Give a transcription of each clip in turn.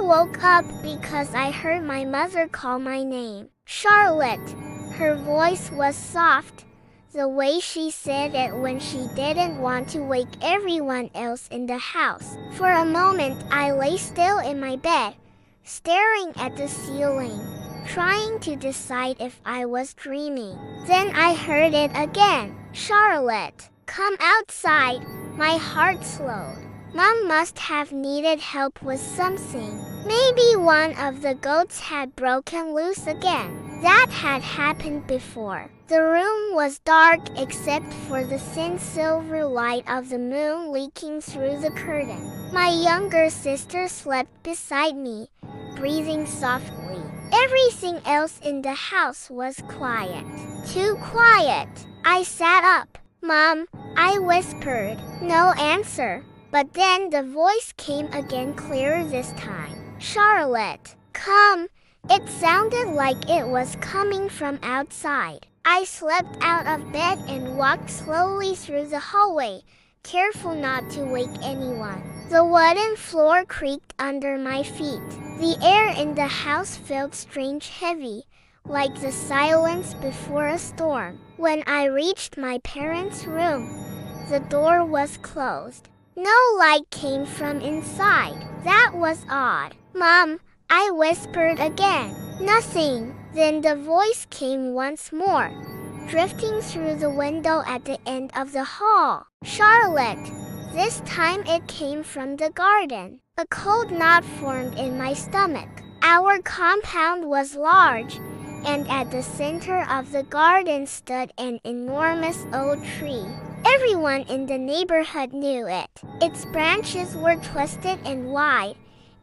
woke up because I heard my mother call my name. Charlotte. Her voice was soft, the way she said it when she didn't want to wake everyone else in the house. For a moment, I lay still in my bed, staring at the ceiling, trying to decide if I was dreaming. Then I heard it again. Charlotte, come outside. My heart slowed. Mom must have needed help with something. Maybe one of the goats had broken loose again. That had happened before. The room was dark except for the thin silver light of the moon leaking through the curtain. My younger sister slept beside me, breathing softly. Everything else in the house was quiet. Too quiet. I sat up. Mom, I whispered. No answer. But then the voice came again, clearer this time. Charlotte, come. It sounded like it was coming from outside. I slipped out of bed and walked slowly through the hallway, careful not to wake anyone. The wooden floor creaked under my feet. The air in the house felt strange, heavy, like the silence before a storm. When I reached my parents' room, the door was closed. No light came from inside. That was odd. Mom, I whispered again. Nothing. Then the voice came once more, drifting through the window at the end of the hall. Charlotte. This time it came from the garden. A cold knot formed in my stomach. Our compound was large, and at the center of the garden stood an enormous old tree. Everyone in the neighborhood knew it. Its branches were twisted and wide,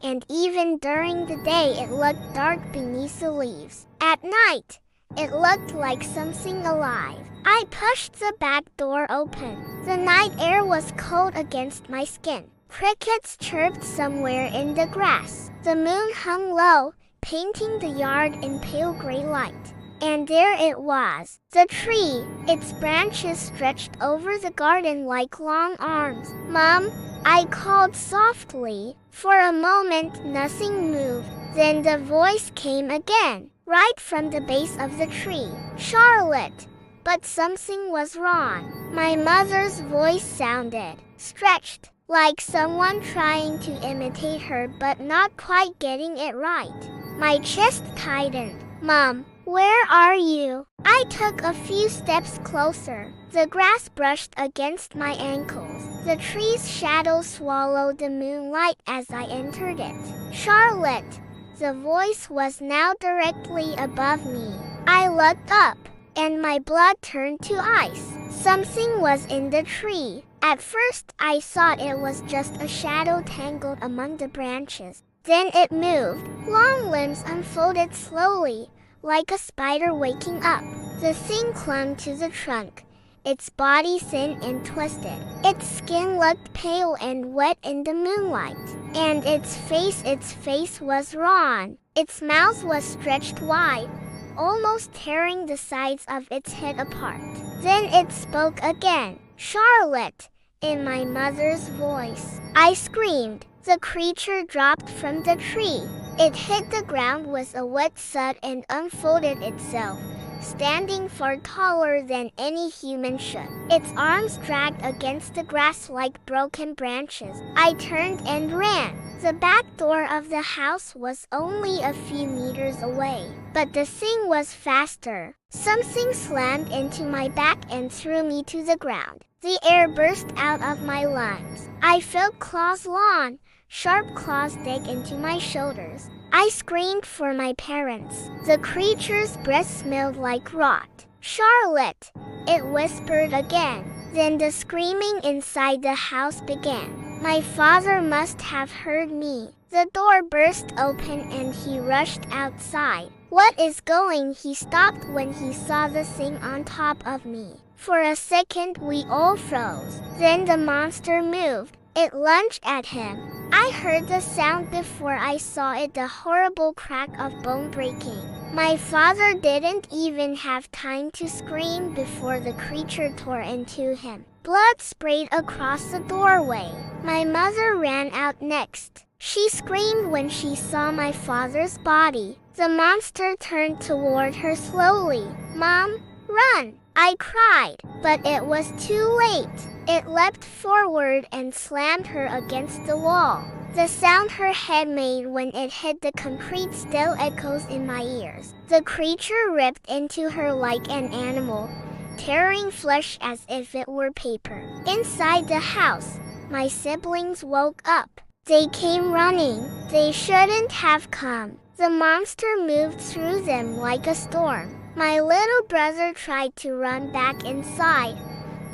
and even during the day it looked dark beneath the leaves. At night, it looked like something alive. I pushed the back door open. The night air was cold against my skin. Crickets chirped somewhere in the grass. The moon hung low, painting the yard in pale gray light. And there it was, the tree. Its branches stretched over the garden like long arms. Mom, I called softly. For a moment, nothing moved. Then the voice came again, right from the base of the tree. Charlotte. But something was wrong. My mother's voice sounded stretched, like someone trying to imitate her but not quite getting it right. My chest tightened. Mom, where are you? I took a few steps closer. The grass brushed against my ankles. The tree's shadow swallowed the moonlight as I entered it. Charlotte. The voice was now directly above me. I looked up, and my blood turned to ice. Something was in the tree. At first, I thought it was just a shadow tangled among the branches. Then it moved. Long limbs unfolded slowly, like a spider waking up. The thing clung to the trunk, its body thin and twisted. Its skin looked pale and wet in the moonlight. And its face was drawn. Its mouth was stretched wide, almost tearing the sides of its head apart. Then it spoke again. Charlotte, in my mother's voice. I screamed. The creature dropped from the tree. It hit the ground with a wet thud and unfolded itself, standing far taller than any human should. Its arms dragged against the grass like broken branches. I turned and ran. The back door of the house was only a few meters away, but the thing was faster. Something slammed into my back and threw me to the ground. The air burst out of my lungs. I felt claws long, sharp claws dig into my shoulders. I screamed for my parents. The creature's breath smelled like rot. Charlotte, it whispered again. Then the screaming inside the house began. My father must have heard me. The door burst open and he rushed outside. What is going? He stopped when he saw the thing on top of me. For a second we all froze. Then the monster moved. It lunged at him. I heard the sound before I saw it, the horrible crack of bone breaking. My father didn't even have time to scream before the creature tore into him. Blood sprayed across the doorway. My mother ran out next. She screamed when she saw my father's body. The monster turned toward her slowly. "Mom, run!" I cried, but it was too late. It leapt forward and slammed her against the wall. The sound her head made when it hit the concrete still echoes in my ears. The creature ripped into her like an animal, tearing flesh as if it were paper. Inside the house, my siblings woke up. They came running. They shouldn't have come. The monster moved through them like a storm. My little brother tried to run back inside,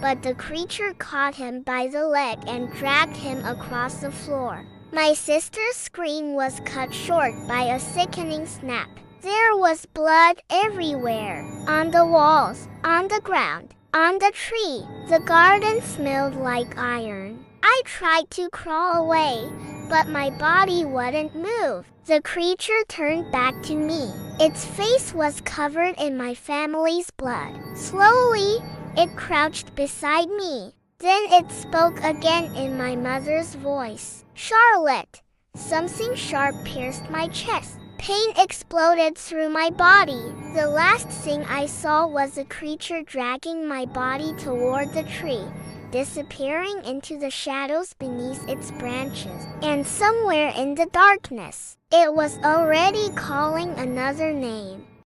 but the creature caught him by the leg and dragged him across the floor. My sister's scream was cut short by a sickening snap. There was blood everywhere, on the walls, on the ground, on the tree. The garden smelled like iron. I tried to crawl away, but my body wouldn't move. The creature turned back to me. Its face was covered in my family's blood. Slowly, it crouched beside me. Then it spoke again in my mother's voice. "Charlotte." Something sharp pierced my chest. Pain exploded through my body. The last thing I saw was the creature dragging my body toward the tree, disappearing into the shadows beneath its branches. And somewhere in the darkness, it was already calling another name.